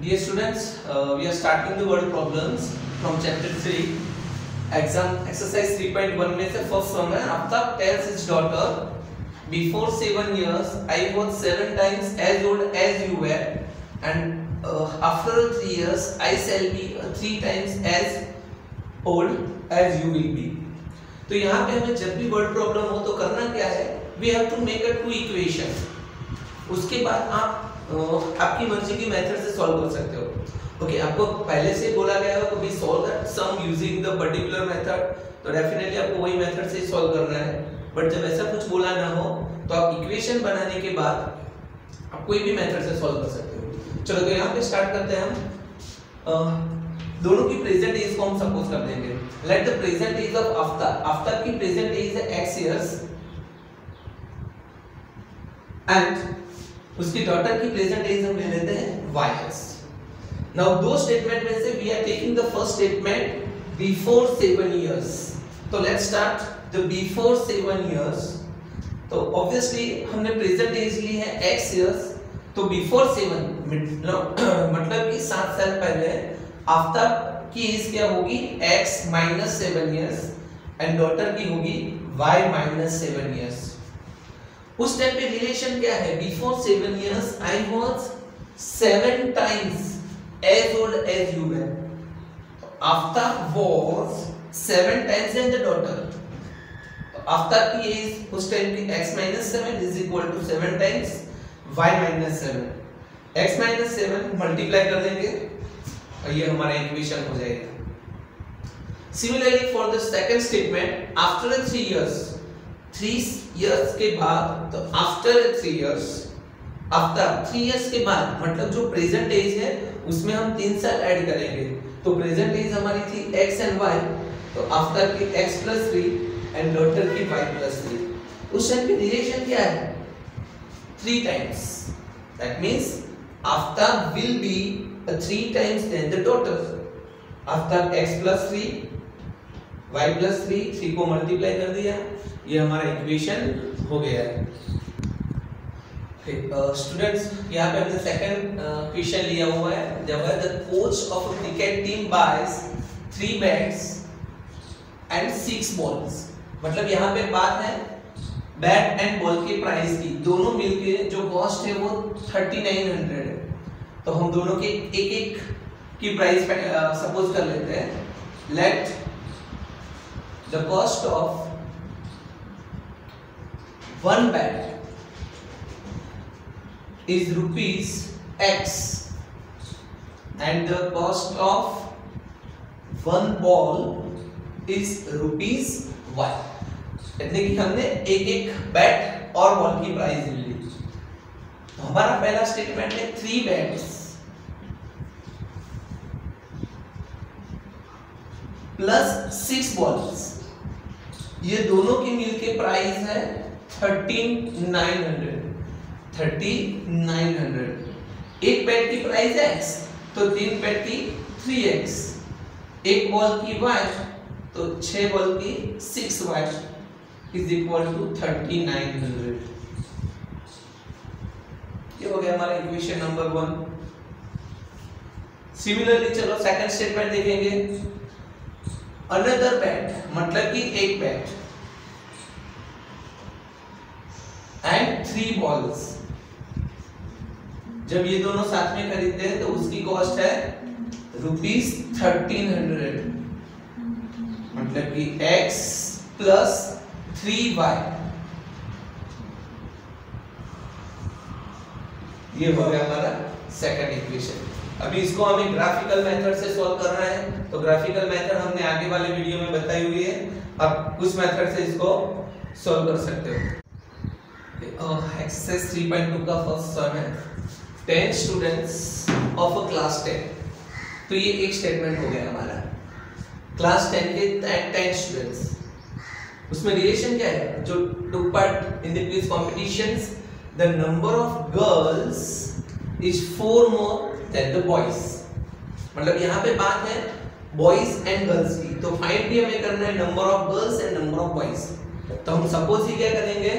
Dear students, we are starting the word problems from chapter 3. Exam exercise 3.1 में से first one है. Aftab tells his daughter, before 7 years I was 7 times as old as you were, and after 3 years I shall be 3 times as old as you will be. तो यहाँ पे हमें जब भी word problem हो तो करना क्या है? We have to make a two equation. उसके बाद आप आपकी मर्जी की मेथड से सॉल्व कर सकते हो. ओके, आपको पहले से बोला गया हो कि solve that sum using the particular method, तो डेफिनेटली आपको वही मेथड से सॉल्व करना है. बट जब ऐसा कुछ बोला ना हो तो आप इक्वेशन बनाने के बाद आप कोई भी मेथड से सॉल्व कर सकते हो. चलो तो यहाँ पे स्टार्ट करते हैं हम. दोनों की प्रेजेंट एज को हम सपोज कर देंगे. Let the present age of Aftab. Aftab की प्रेजेंट एज है x इयर्स एंड उसकी डॉटर की प्रेजेंट एज हम ले लेते हैं y इयर्स. नाउ दो स्टेटमेंट में से we are taking the first statement before 7 years. तो let's start the before 7 years. तो ऑब्वियसली हमने प्रेजेंट एज ली है x इयर्स, तो बिफोर 7 मतलब कि 7 साल पहले आफ्ताब की एज क्या होगी? x minus 7 years and daughter की होगी y माइनस 7 इयर्स. उस टाइम पे रिलेशन क्या है? Before 7 years I was 7 times as old as you were. Aftab was 7 times as the daughter. Aftab की एज उस टाइम की x minus 7 is equal to 7 times y minus 7. x minus 7 multiply कर देंगे और ये हमारा इक्वेशन हो जाएगा. Similarly for the second statement after 3 years, 3 years के बाद, तो आफ्टर 3 इयर्स, आफ्टर 3 इयर्स के बाद मतलब जो प्रेजेंट एज है उसमें हम 3 साल ऐड करेंगे. तो प्रेजेंट एज हमारी थी x एंड y, तो आफ्टर की x प्लस 3 एंड डॉटर की y प्लस 3. उस टाइम पे रिलेशन क्या है? 3 times. That means Aftab will be 3 times then the daughter. Aftab x plus 3 y plus 3 को मल्टीप्लाई कर दिया, ये हमारा इक्वेशन हो गया है. स्टूडेंट्स यहाँ पे हमने सेकंड क्वेश्चन लिया हुआ है. जब है the coach of a cricket team boys 3 bats and 6 balls. मतलब यहाँ पे बात है बैट एंड बॉल के प्राइस की. दोनों मिलके जो कॉस्ट है वो 3900 है. तो हम दोनों के एक एक की प्राइस सपोज कर लेते हैं. Let the cost of one bat is rupees x and the cost of one ball is rupees y. यानी कि हमने एक एक बैट और बॉल की प्राइस ले ली. तो हमारा पहला स्टेटमेंट है 3 बैट्स प्लस 6 बॉल्स. ये दोनों की मिलके प्राइस है 3900. एक बैट की प्राइस x, तो 3 बैट की 3x, एक बॉल की y, तो 6 बॉल की 6y इज इक्वल टू 3900. ये हो गया हमारा इक्वेशन नंबर 1. सिमिलरली चलो सेकंड स्टेटमेंट देखेंगे. अनदर बैट मतलब कि एक बैट एंड 3 बॉल्स. जब ये दोनों साथ में खरीदते हैं तो उसकी कॉस्ट है रुपीस 1300. मतलब कि x प्लस 3y. ये हो गया हमारा सेकंड इक्वेशन. अभी इसको हमें ग्राफिकल मेथड से सॉल्व करना है. तो ग्राफिकल मेथड हमने आगे वाले वीडियो में बताई हुई है. आप उस मेथड से इसको सॉल्व कर सकते हो. एक्सरसाइज 3.2 का फर्स्ट सम है 10 स्टूडेंट्स ऑफ अ क्लास 10. तो ये एक स्टेटमेंट हो गया हमारा. क्लास 10 के 10 स्टूडेंट्स. उसमें रिलेशन क्या है? जो took part in the quiz competitions, the number of girls is 4 more than the boys. मतलब यहाँ पे बात है बॉयज एंड गर्ल्स की. तो फाइंड भी हमें करना है number of girls and number of boys. तो हम सपोज ही क्या करेंगे?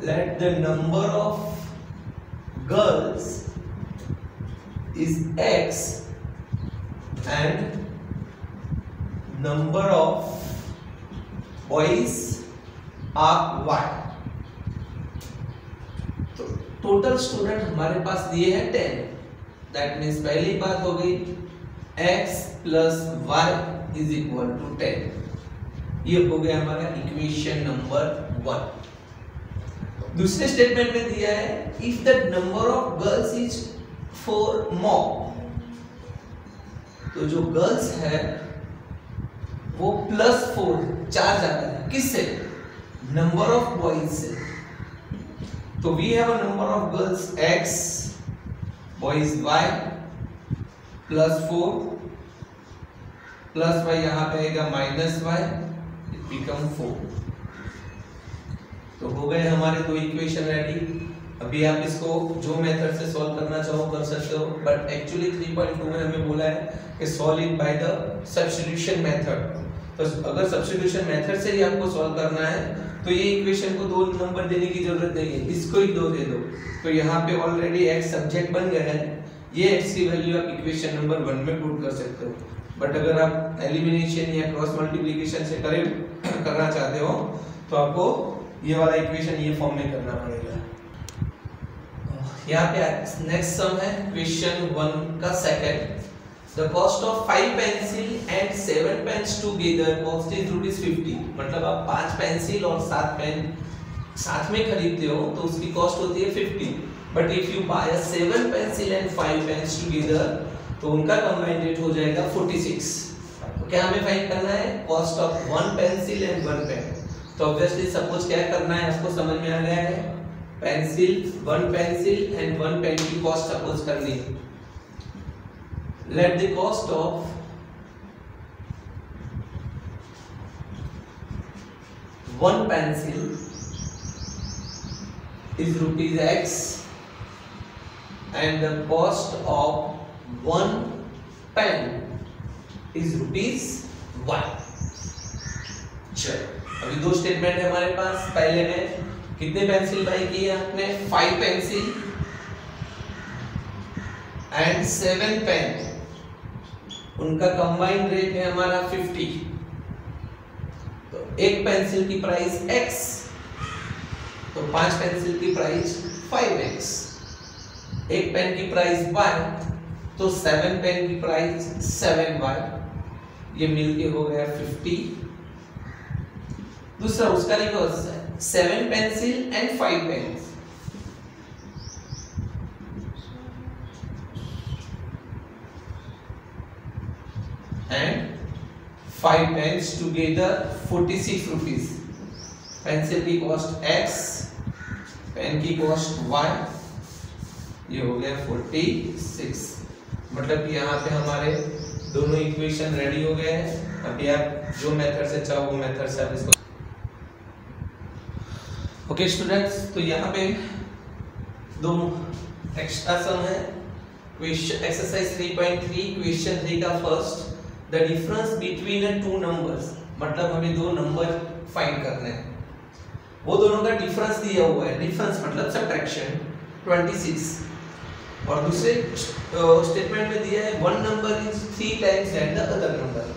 let the number of girls is x and number of boys are y। तो टोटल स्टूडेंट हमारे पास दिए हैं 10। दैट मीन्स पहली बात हो गई x plus y is equal to 10। ये हो गया हमारा इक्वेशन नंबर 1। दूसरे स्टेटमेंट में दिया है if the number of girls is 4 मोर, तो जो गर्ल्स है वो +4 4 ज्यादा है। किससे? नंबर ऑफ बॉयज से। तो we have a number of girls x, boys y, +4 plus y यहां पे आएगा -y, इट बिकम 4। तो हो गए हमारे दो इक्वेशन रेडी। अभी आप इसको जो मेथड से सॉल्व करना चाहो कर सकते हो, बट एक्चुअली 3.2 में हमें बोला है कि solve it by the substitution method. तो अगर सब्स्टिट्यूशन मेथड से ही आपको सॉल्व करना है तो ये इक्वेशन को 2 नंबर देने की जरूरत नहीं है, इसको ही 2 दे दो। तो यहाँ पे ऑलरेडी x सब्जेक्ट बन गया है, ये x की वैल्यू आप इक्वेशन नंबर 1 में पुट कर सकते हो। बट अगर आप एलिमिनेशन या क्रॉस मल्टीप्लिकेशन से करना चाहते हो तो आपको ये वाला इक्वेशन ये फॉर्म में करना पड़ेगा। यहाँ पे नेक्स्ट सम है क्वेश्चन 1 का second. The cost of 5 pencil and 7 pens together cost is ₹50। मतलब आप 5 पेंसिल और 7 पेन साथ में खरीदते हो तो उसकी कॉस्ट होती है 50। But if you buy 7 pencil and 5 pens together तो उनका कंबाइंड रेट हो जाएगा 46। तो क्या हमें फाइंड करना है? Cost of 1 pencil and 1 pen. तो ऑब्वियसली सपोज क्या करना है आपको समझ में आ गया है। पेंसिल 1 पेंसिल एंड 1 पेन की कॉस्ट सपोज करनी है। Let the cost of one pencil is ₹X and the cost of one pen is ₹Y। चलो अभी दो स्टेटमेंट है हमारे पास। पहले में कितने पेंसिल बाई किए आपने? 5 पेंसिल एंड 7 पेन, उनका कंबाइंड रेट है हमारा 50। तो एक पेंसिल की प्राइस x, तो 5 पेंसिल की प्राइस 5x। एक पेन की प्राइस y, तो 7 पेन की प्राइस 7y। ये मिलके हो गया 50। दूसरा उसका रिवर्स है 7 pencil and 5 pens, and 5 pens together 46 rupees। Pencil की कॉस्ट x, पेन की कॉस्ट y, ये हो गया 46। मतलब कि यहाँ पे हमारे दोनों इक्वेशन रेडी हो गए हैं। अभी आप जो मेथड से चाहो वो मेथड से आप इसको। ओके स्टूडेंट्स, तो यहाँ पे दो एक्स्ट्रा सम है। क्वेश्चन एक्सरसाइज 3.3 क्वेश्चन 3 का first, the difference between a 2 numbers. मतलब हमें दो नंबर फाइंड करने हैं, वो दोनों का डिफरेंस दिया हुआ है। डिफरेंस मतलब सब्ट्रैक्शन 26। और दूसरे स्टेटमेंट में दिया है one number is 3 times than the other number,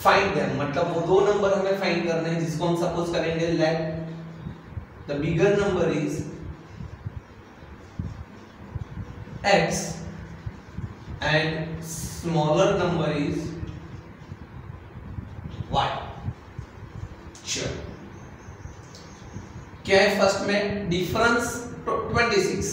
find them. मतलब वो दो नंबर हमें फाइंड करने हैं जिसको हम सपोज करेंगे let the bigger number is x and smaller number is y। Sure। क्या है फर्स्ट में? डिफरेंस 26।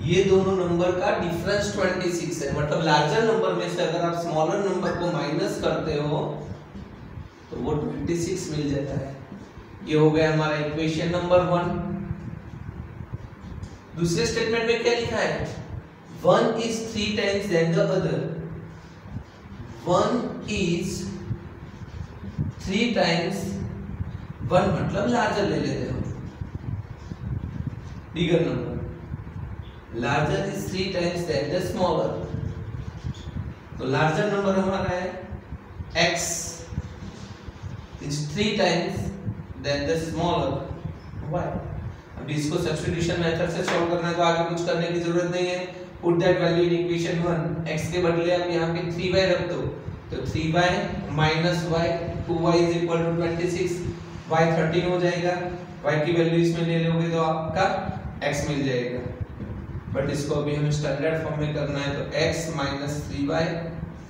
ये दोनों नंबर का डिफरेंस 26 है। मतलब लार्जर नंबर में से अगर आप स्मॉलर नंबर को माइनस करते हो तो वो 26 मिल जाता है। ये हो गया हमारा इक्वेशन नंबर 1। दूसरे स्टेटमेंट में क्या लिखा है? 1 is 3 times than the other। 1 is 3 times 1 मतलब लार्जर ले लेते हो, bigger number. Larger is 3 times than the smaller। तो लार्जर नंबर हमारा है x is 3 times than the smaller y। अभी इसको सब्स्टिट्यूशन मेथड से सॉल्व करना है तो आगे कुछ करने की जरूरत नहीं है। Put that value in equation 1, x के बदले आप यहाँ पे 3y रख दो तो 3y minus y 2y is equal to 26, y 13 हो जाएगा, y की वैल्यू इसमें ले लोगे तो आपका x मिल जाएगा। बट इसको अभी हमें स्टैंडर्ड फॉर्म में करना है तो x minus 3y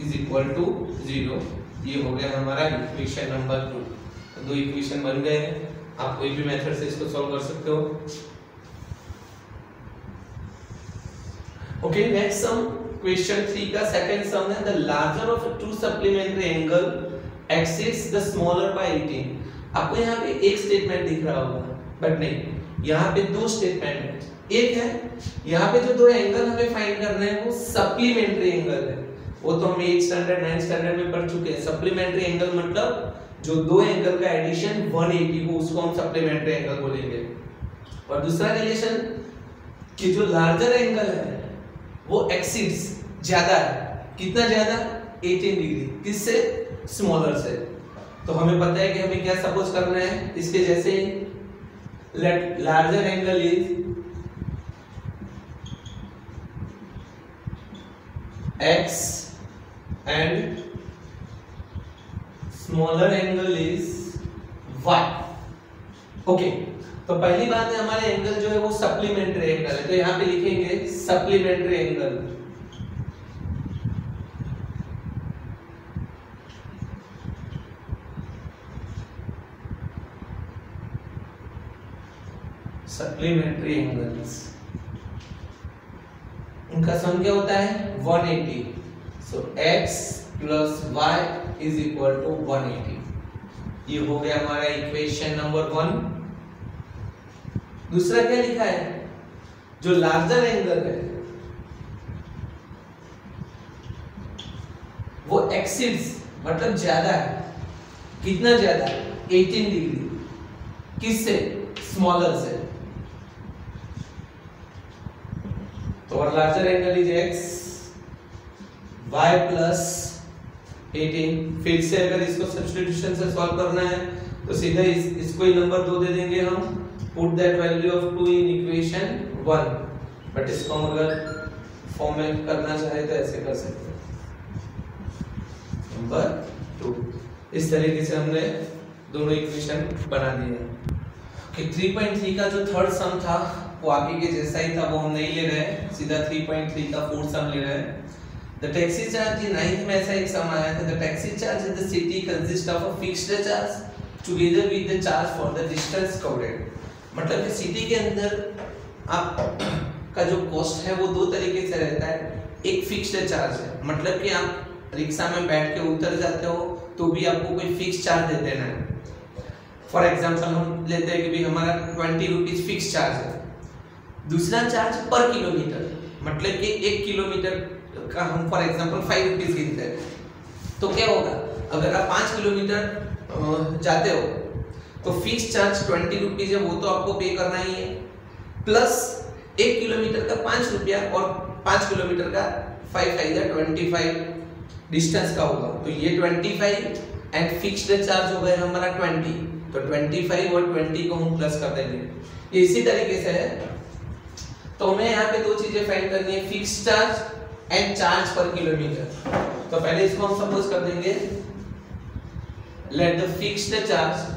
is equal to 0। ये हो गया हमारा इक्वेशन नंबर 2। तो दो इक्वेशन बन गए हैं, आप कोई भी मेथड से इसको सॉल्व कर सकते हो। ओके, नेक्स्ट सम क्वेश्चन 3 का सेकंड सम है, the larger of to supplementary angle axis the smaller by 18। आपको यहाँ पे एक स्टेटमेंट दिख रहा होगा बट नहीं, यहाँ पे दो स्टेटमेंट है। एक है यहाँ पे जो दो एंगल हमें फाइंड करना है वो सप्लीमेंट्री एंगल है, वो तो हम 8 स्टैंडर्ड 9 स्टैंडर्ड में पढ़ चुके हैं। सप्लीमेंट्री एंगल मतलब जो दो एंगल का एडिशन 180 हो उसको हम सप्लीमेंट्री एंगल बोलेंगे। और दूसरा रिलेशन कि जो लार्जर एंगल है वो एक्सिड्स ज्यादा है, कितना ज्यादा 18 डिग्री, किससे स्मॉलर से। तो हमें पता है कि हमें क्या सपोज करना है इसके जैसे, let larger angle is x and smaller angle is y। Okay, तो पहली बात है हमारे एंगल जो है वो सप्लीमेंट्री एंगल है, तो यहां पे लिखेंगे सप्लीमेंट्री एंगल। सप्लीमेंट्री एंगल्स उनका सम क्या होता है 180। So x plus y is equal to 180। ये हो गया हमारा इक्वेशन नंबर 1। दूसरा क्या लिखा है, जो लार्जर एंगल है वो एक्सिड्स मतलब ज्यादा है, कितना ज्यादा 18 डिग्री, किससे स्मॉलर से। तो और larger angle is x y plus 18। फिर से अगर इसको सब्स्टिट्यूशन से सॉल्व करना है तो सीधा इसको ही नंबर 2 दे देंगे हम, put that value of 2 in equation 1। But इसको हम अगर फॉर्म में करना चाहे तो ऐसे कर सकते हैं, नंबर 2। इस तरीके से हमने दोनों इक्वेशन बना दिए। कि 3.3 का जो थर्ड सम था वो आगे के जैसा ही था, वो हम नहीं ले रहे हैं, सीधा 3.3 का फोर्थ सम ले रहे हैं। The taxi charge in 9th में ऐसा एक सम आया था, the taxi charge in the city consists of a fixed charge together with the charge for the distance covered। मतलब कि सिटी के अंदर आप का जो कॉस्ट है वो दो तरीके से रहता है। एक फिक्स्ड चार्ज है, मतलब कि आप रिक्शा में बैठ के उतर जाते हो तो भी आपको कोई फिक्स चार्ज दे देना है। फॉर एग्जांपल हम लेते हैं कि भी हमारा 20 रुपीज फिक्स चार्ज है। दूसरा चार्ज पर किलोमीटर, मतलब कि 1 किलोमीटर का हम फॉर एग्जांपल 5 रुपीज गिनते हैं, तो क्या होगा अगर आप 5 किलोमीटर जाते हो तो फिक्स चार्ज 20 रुपीज है, वो तो आपको पे करना ही है, प्लस 1 किलोमीटर का 5 रुपया और 5 किलोमीटर का 5 25 डिस्टेंस का होगा। तो ये 25 एंड फिक्स्ड चार्ज हो गया हमारा 20, तो 25 और 20 को हम प्लस कर देंगे। ये इसी तरीके से है। तो हमें यहाँ पे दो चीजें फाइंड करनी है, फिक्स्ड चार्ज एंड चार्ज पर किलोमीटर। तो पहले इसको हम सपोज कर देंगे, let the fixed charge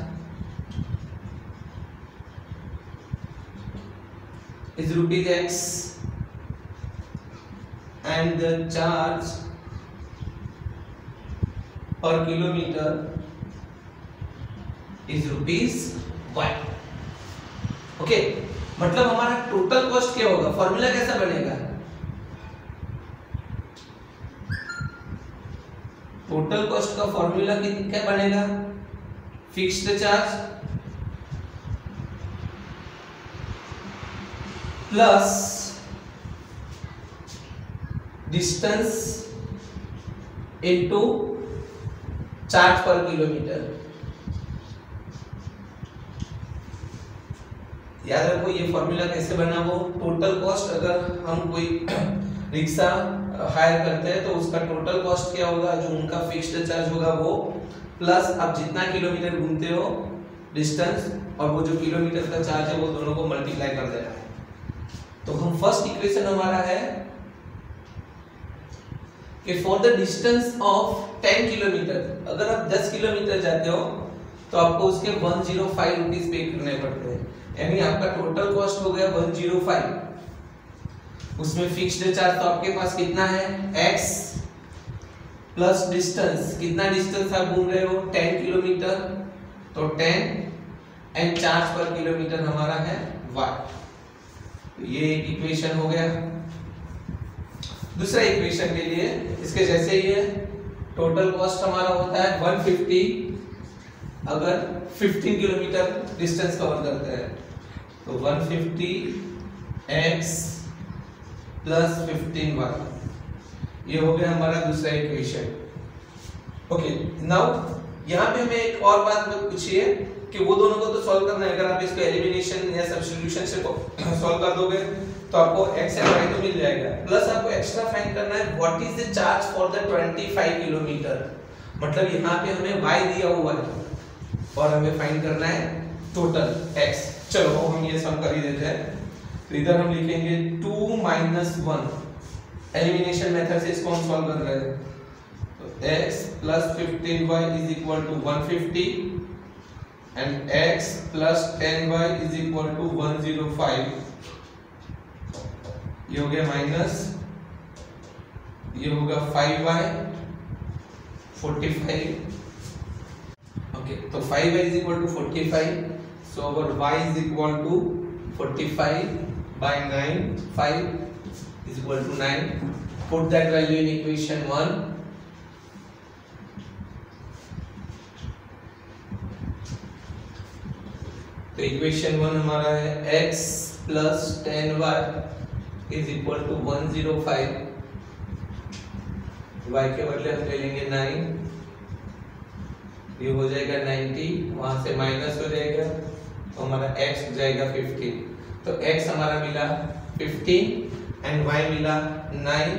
is rupees x and the charge per kilometer is rupees y। Okay, मतलब हमारा टोटल कॉस्ट क्या होगा, फॉर्मूला कैसा बनेगा, टोटल कॉस्ट का फॉर्मूला क्या बनेगा, fixed charge plus distance into charge पर किलोमीटर। याद रखो ये फॉर्मूला कैसे बना, वो टोटल कॉस्ट अगर हम कोई रिक्शा हायर करते हैं तो उसका टोटल कॉस्ट क्या होगा, जो उनका फिक्स्ड चार्ज होगा वो, प्लस आप जितना किलोमीटर घूमते हो डिस्टेंस और वो जो किलोमीटर का चार्ज है वो दोनों को मल्टीप्लाई कर देना है। तो हम फर्स्ट इक्वेशन हमारा है कि for the distance of 10 kilometre, अगर आप 10 किलोमीटर जाते हो तो आपको उसके 105 रुपीस पे करने पड़ते हैं, यानी आपका टोटल कॉस्ट हो गया 105। उसमें फिक्स्ड चार्ज तो आपके पास कितना है x प्लस डिस्टेंस, कितना डिस्टेंस आप घूम रहे हो 10 किलोमीटर, तो 10 एंड चार्ज पर किलोमीटर हमारा है y। तो ये एक इक्वेशन हो गया। दूसरा इक्वेशन के लिए इसके जैसे ही है, टोटल कॉस्ट हमारा होता है 150 अगर 15 किलोमीटर डिस्टेंस कवर करते हैं, तो 150x प्लस 15y, ये हो गया हमारा दूसरा इक्वेशन। ओके, नाउ यहाँ पे हमें एक और बात पूछिए कि वो दोनों को तो सॉल्व करना है, अगर आप इसको एलिमिनेशन या सब्स्टिट्यूशन से सॉल्व कर दोगे तो आपको x एंड y तो मिल जाएगा, प्लस आपको एक्स्ट्रा फाइंड करना है what is the charge for the 25 kilometre. मतलब यहाँ पे हमें y दिया हुआ है और हमें फाइंड करना है टोटल x। चलो हम ये सम कर ही देते हैं। तो इधर हम लिखेंगे 2 - 1, एलिमिनेशन मेथड से इसको हम सॉल्व कर रहे हैं। तो x plus 15y is equal to 150 and x plus 10y is equal to 105। ये हो गया माइनस, ये होगा 5y 45। ओके, तो 5y is equal to 45, so our y is equal to 45 by 9, 5 is equal to 9. Put that value in equation 1. तो equation 1 हमारा है x plus 10y is equal to 105। y के बदले हम ले लेंगे 9, ये हो जाएगा 90, वहां से माइनस हो जाएगा तो हमारा x हो जाएगा 15। तो x हमारा मिला 15 एंड y मिला 9।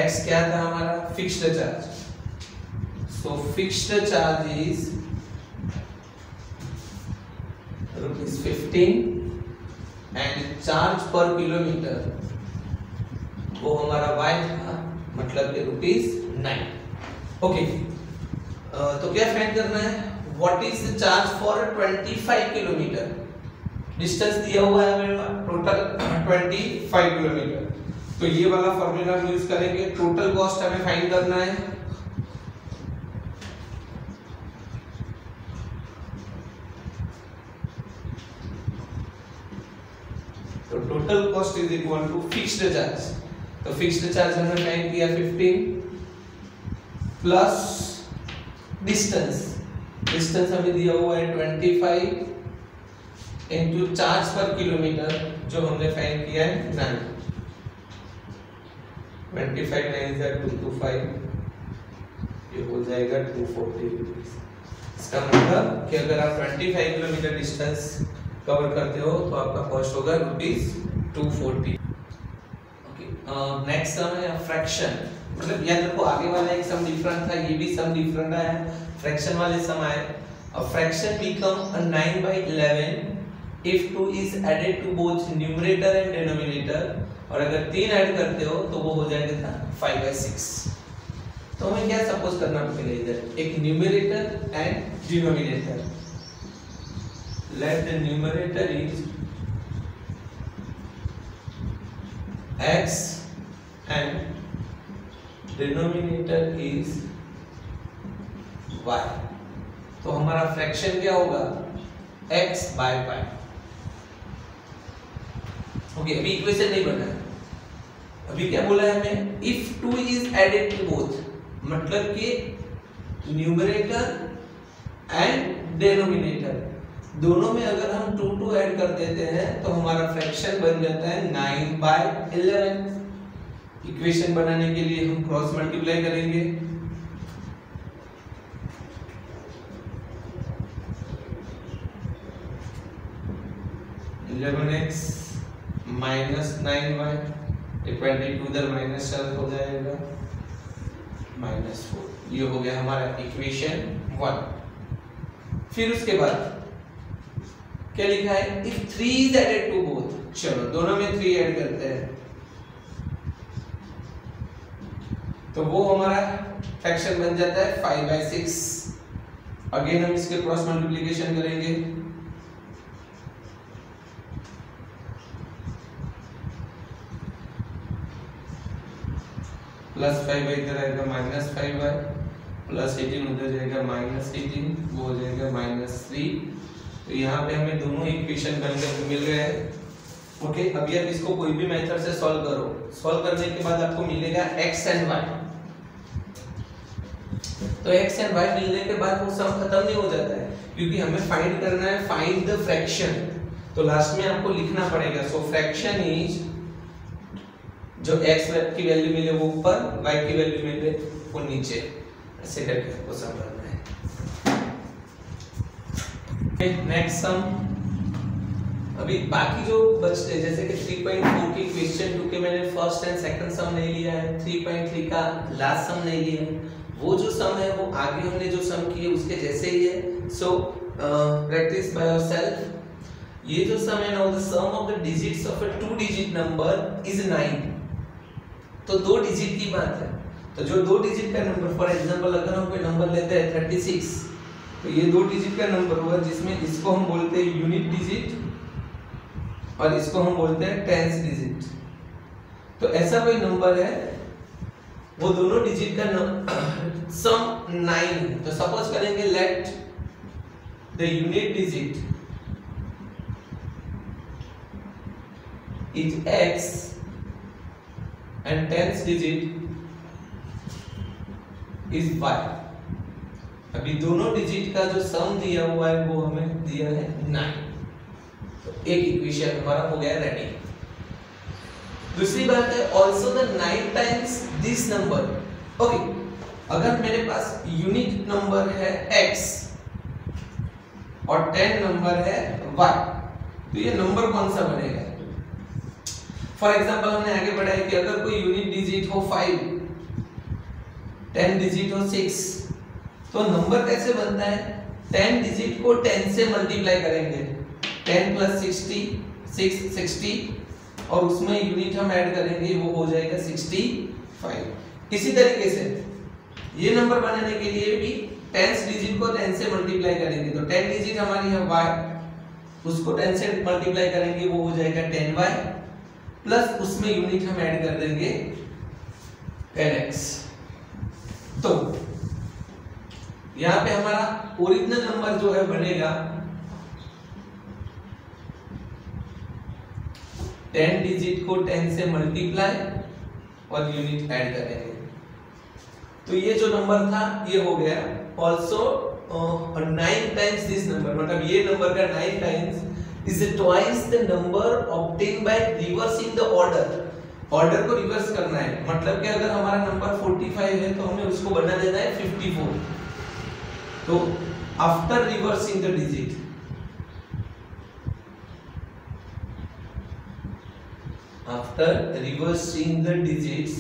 x क्या था हमारा fixed charge, so fixed charge is ₹15 and charge पर किलोमीटर वो हमारा y था, मतलब कि ₹9। ओके, तो क्या फाइंड करना है, what is the charge for 25 kilometre. Distance दिया हुआ है हमें टोटल 25 किलोमीटर, तो ये वाला फॉर्मूला हम यूज करेंगे। टोटल कॉस्ट हमें फाइंड करना है, तो total cost is equal to fixed charge. तो फिक्स्ड चार्ज हमने फाइंड किया 15 प्लस डिस्टेंस, डिस्टेंस हमें दिया हुआ है 25 इनटू चार्ज पर किलोमीटर जो हमने फाइंड किया है 9। 25 9 is 225, ये हो जाएगा 240 रुपीस। इसका मतलब कि अगर आप 25 किलोमीटर डिस्टेंस कवर करते हो तो आपका कॉस्ट होगा ₹240। नेक्स्ट सम है फ्रैक्शन। मतलब याद रखो आगे वाला एक सम डिफरेंट था, ये भी सम डिफरेंट आया, फ्रैक्शन वाले सम आए। A fraction become a 9/11 if 2 is added to both numerator and denominator, और अगर 3 ऐड करते हो तो वो हो जाएगा 5/6। तो हमें क्या सपोज करना पड़ेगा, इधर एक numerator and denominator. Let the numerator is x and denominator is y। तो हमारा फ्रैक्शन क्या होगा x by y। ओके, अभी इक्वेशन नहीं बना है, अभी क्या बोला है हमें, if 2 is added to both, मतलब कि न्यूमरेटर एंड डिनोमिनेटर दोनों में अगर हम 2 ऐड कर देते हैं तो हमारा फ्रैक्शन बन जाता है 9/11। इक्वेशन बनाने के लिए हम क्रॉस मल्टीप्लाई करेंगे, x माइनस 9y, 22 इधर माइनस चल हो जाएगा -4। ये हो गया हमारा इक्वेशन 1। फिर उसके बाद क्या लिखा है, if 3 is added to both, चलो दोनों में 3 ऐड करते हैं तो वो हमारा फ्रैक्शन बन जाता है 5/6। अगेन हम इसके क्रॉस मल्टीप्लिकेशन करेंगे, +5 इधर आएगा -5y, +18 उधर जाएगा -18, वो हो जाएगा -3। तो यहाँ पे हमें दोनों इक्वेशन बनकर मिल गए हैं। ओके, अभी आप इसको कोई भी मेथड से सॉल्व करो, सॉल्व करने के बाद आपको मिलेगा x एंड y। तो x एंड y मिलने के बाद वो सम खत्म नहीं हो जाता है, क्योंकि हमें फाइंड करना है फाइंड द फ्रैक्शन। तो लास्ट में आपको लिखना पड़ेगा, सो फ्रैक्शन इज, जो x की वैल्यू मिले वो ऊपर, y की वैल्यू मिले वो नीचे, ऐसे करके आपको सम करना है। नेक्स्ट सम, अभी बाकी जो बचते हैं जैसे कि 3.4 की क्वेश्चन 2 के मैंने फर्स्ट एंड सेकंड सम नहीं लिया है, 3.3 का लास्ट सम नहीं लिया है, वो जो सम है वो आगे हमने जो सम किए उसके जैसे ही है। So practice by yourself. ये जो सम है ना, the sum of the digits of a 2 digit number is 9। तो 2 डिजिट की बात है, तो जो 2 डिजिट का नंबर, फॉर एग्जांपल अगर हम कोई नंबर लेते हैं 36, तो ये 2 डिजिट का नंबर हुआ जिसमें इसको हम बोलते हैं यूनिट डिजिट और इसको हम बोलते हैं टेंस डिजिट। तो ऐसा कोई नंबर है वो दोनों डिजिट का सम 9 है। तो सपोज करेंगे let the unit digit is x and tens digit is y। अभी दोनों डिजिट का जो सम दिया हुआ है वो हमें दिया है 9। तो एक इक्वेशन हमारा हो गया रेडी। दूसरी बात है also the 9 times this number. Okay, अगर मेरे पास यूनिट नंबर है x और 10 नंबर है y, तो ये नंबर कौन सा बनेगा? फॉर एग्जांपल हमने आगे बढ़ा है कि अगर कोई यूनिट डिजिट हो 5, 10 डिजिट हो 6, तो नंबर कैसे बनता है? 10 डिजिट को 10 से मल्टीप्लाई करेंगे, 10 + 60 60, और उसमें यूनिट हम ऐड करेंगे, वो हो जाएगा 65। इसी तरीके से ये नंबर बनाने के लिए भी 10 डिजिट को 10 से मल्टीप्लाई करेंगे, तो 10 डिजिट हमारी है y, उसको 10 से मल्टीप्लाई करेंगे वो हो जाएगा 10y, प्लस उसमें यूनिट हम ऐड कर देंगे 10x। तो यहां पे हमारा ओरिजिनल नंबर जो है बनेगा 10 डिजिट को 10 से मल्टीप्लाई और यूनिट ऐड करेंगे। तो ये जो नंबर था ये हो गया ऑल्सो 9 टाइम्स दिस नंबर, मतलब ये नंबर का 9 times is twice the number obtain by reversing the order. Order को रिवर्स करना है, मतलब कि अगर हमारा नंबर 45 है तो हमें उसको बना देना है 54। तो after reversing the digit, after reversing the digits,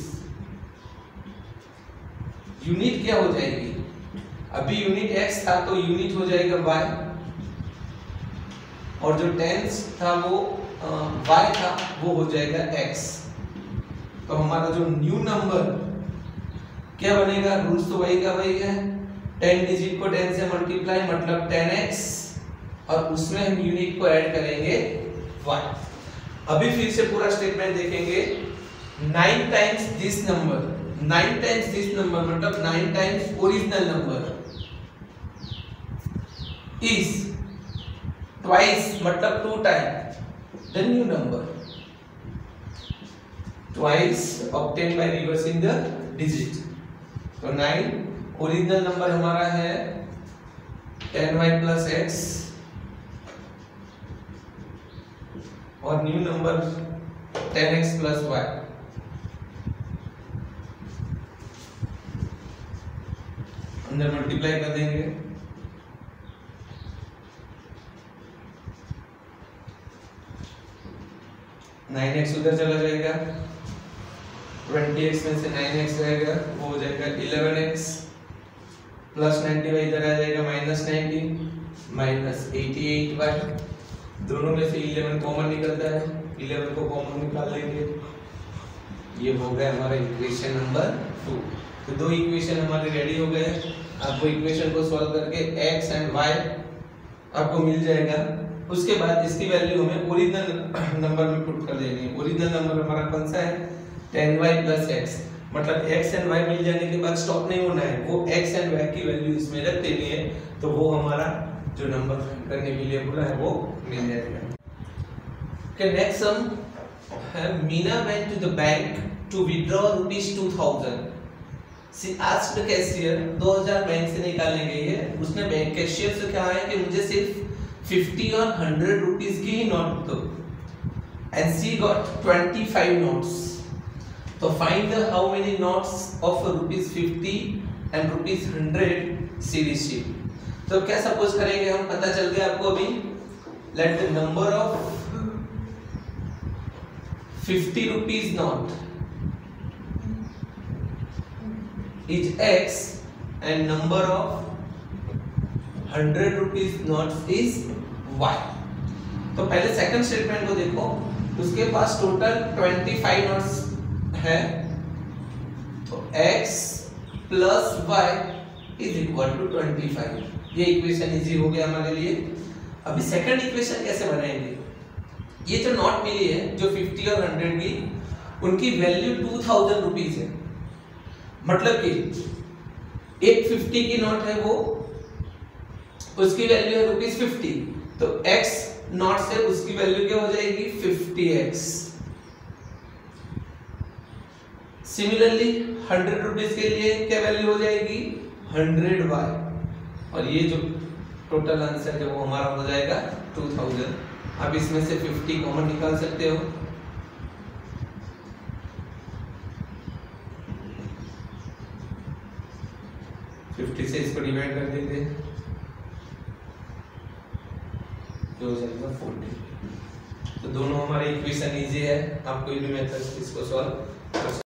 unit क्या हो जाएगी? अभी यूनिट x था तो यूनिट हो जाएगा y, और जो टेंस था वो y था, वो हो जाएगा x। तो हमारा जो न्यू नंबर क्या बनेगा? रूट्स तो वही का वही है, 10 डिजिट को 10 से मल्टीप्लाई मतलब 10x, और उसमें हम यूनिट को ऐड करेंगे y। अभी फिर से पूरा स्टेटमेंट देखेंगे, 9 times this number, 9 times this number मतलब 9 times original number is twice मतलब 2 time the new number, twice obtain by reversing the digit. तो 9 ओरिजिनल नंबर हमारा है 10y + x, और न्यू नंबर 10x + y। अंदर मल्टीप्लाई कर देंगे, नाइन एक्स उधर चला जाएगा, 20x में से 9x रहेगा, वो हो जाएगा 11x, प्लस 90y इधर आ जाएगा -90 -88y, दोनों में से 11 कॉमन निकलता है, 11 को कॉमन निकाल लेंगे। ये हो गया हमारा इक्वेशन नंबर 2। तो दो इक्वेशन हमारे रेडी हो गए। आपको इक्वेशन को सॉल्व करके x एंड y आपको मिल जाएगा। उसके बाद इसकी वैल्यू हमें ओरिजिनल नंबर में पुट कर देनी है। ओरिजिनल नंबर हमारा कौन सा है? 10y + x। मतलब x एंड y मिल जाने के बाद स्टॉप नहीं होना है, वो x एंड y की वैल्यू इसमें रख देनी है, तो वो हमारा जो नंबर फाइंड करने के लिए बोला है वो मिल जाएगा। Okay, next sum है Meena went to the bank to withdraw ₹2000. She asked the cashier 2000 bank से निकालने गई है। उसने बैंक कैशियर से कहा है कि मुझे सिर्फ 50 और 100 रुपीस की ही नोट दो। And she got 25 notes. तो find the how many notes of ₹50 and ₹100 she received. तो क्या सपोज करेंगे हम, पता चल गया आपको अभी। Let the number of 50 rupees note is x and number of 100 rupees notes is y। तो पहले सेकंड स्टेटमेंट को देखो, उसके पास टोटल 25 नोट्स है, तो x plus y is equal to 25। ये इक्वेशन इजी हो गया हमारे लिए। अभी सेकंड इक्वेशन कैसे बनाएंगे? ये जो नोट मिली है, जो 50 और 100 की, उनकी वैल्यू 2000 रुपीस है। मतलब कि एक 50 की नोट है, वो उसकी वैल्यू है ₹50, तो x नोट से उसकी वैल्यू क्या हो जाएगी? 50x। सिमिलरली 100 रुपीस के लिए क्या वैल्यू हो जाएगी? 100y। और ये जो टोटल आंसर है वो हमारा हो जाएगा 2000। अब इसमें से 50 कॉमन निकाल सकते हो। से इसको डिवाइड कर देंगे, जो हो जाएगा 40। तो दोनों हमारे इक्वेशन इजी है, आप कोई भी मेथड इसको सॉल्व कर सकते हैं।